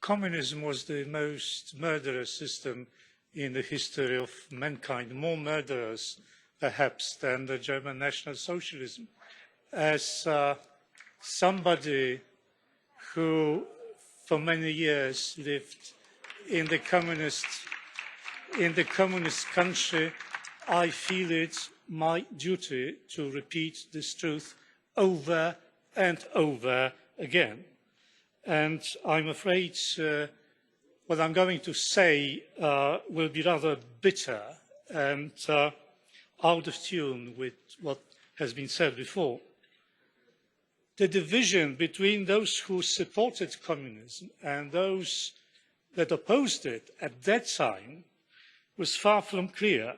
communism was the most murderous system in the history of mankind, more murderous perhaps than the German National Socialism. As somebody who for many years lived in the communist country, I feel it's my duty to repeat this truth over and over again. And I'm afraid what I'm going to say will be rather bitter and out of tune with what has been said before. The division between those who supported communism and those that opposed it at that time was far from clear.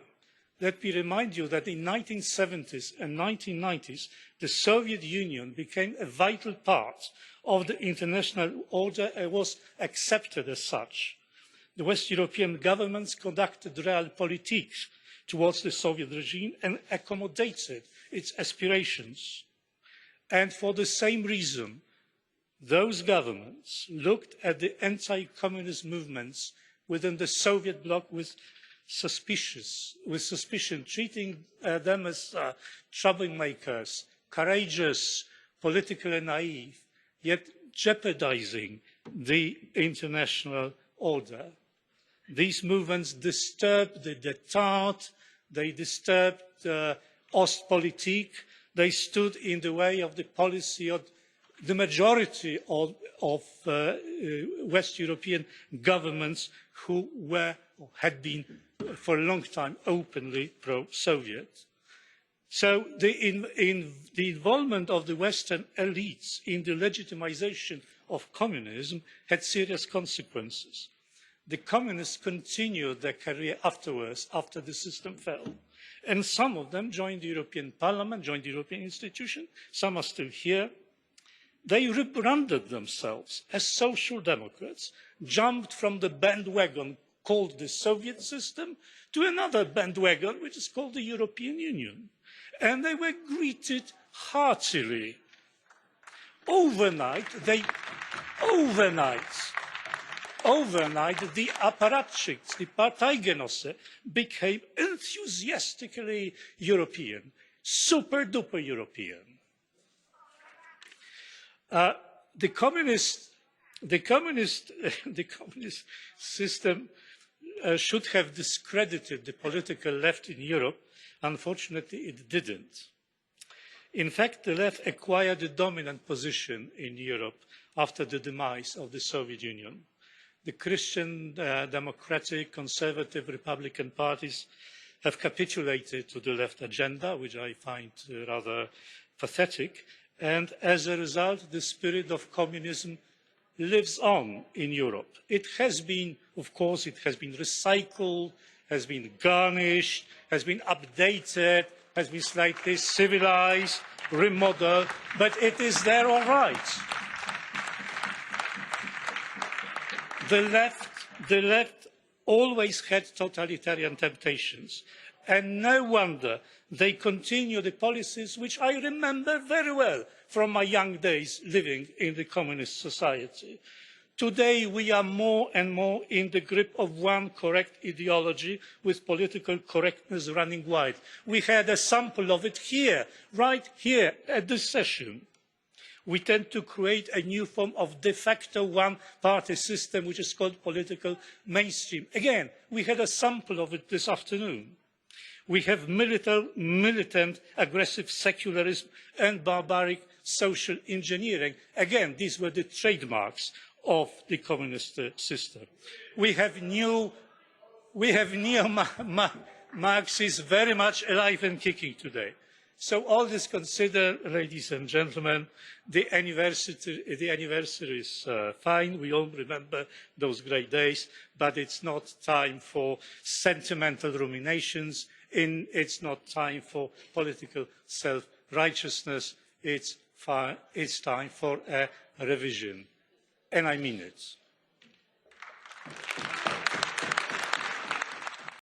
Let me remind you that in the 1970s and 1990s, the Soviet Union became a vital part of the international order and was accepted as such. The West European governments conducted realpolitik towards the Soviet regime and accommodated its aspirations. And for the same reason, those governments looked at the anti-communist movements within the Soviet bloc with suspicion, treating them as troublemakers, courageous, politically naive, yet jeopardizing the international order. These movements disturbed the détente, they disturbed Ostpolitik, they stood in the way of the policy of the majority of West European governments who were or had been for a long time openly pro-Soviet. So the involvement of the Western elites in the legitimization of communism had serious consequences. The communists continued their career afterwards, after the system fell. And some of them joined the European Parliament, joined the European institutions, some are still here. They rebranded themselves as social democrats, jumped from the bandwagon called the Soviet system to another bandwagon, which is called the European Union. And they were greeted heartily. Overnight, the apparatchiks, the Parteigenosse, became enthusiastically European, super-duper European. The communist system should have discredited the political left in Europe. Unfortunately, it didn't. In fact, the left acquired a dominant position in Europe after the demise of the Soviet Union. The Christian, democratic, conservative, Republican parties have capitulated to the left agenda, which I find rather pathetic. And as a result, the spirit of communism lives on in Europe. It has been, of course, it has been recycled, has been garnished, has been updated, has been slightly civilized, remodeled, but it is there all right. The left always had totalitarian temptations, and no wonder they continue the policies which I remember very well from my young days living in the communist society. Today we are more and more in the grip of one correct ideology with political correctness running wild. We had a sample of it here, right here at this session. We tend to create a new form of de facto one-party system, which is called political mainstream. Again, we had a sample of it this afternoon. We have militant, aggressive secularism and barbaric social engineering. Again, these were the trademarks of the communist system. We have neo-Marxists very much alive and kicking today. So all this considered, ladies and gentlemen, the anniversary is fine. We all remember those great days, but it's not time for sentimental ruminations. It's not time for political self-righteousness. It's time for a revision. And I mean it.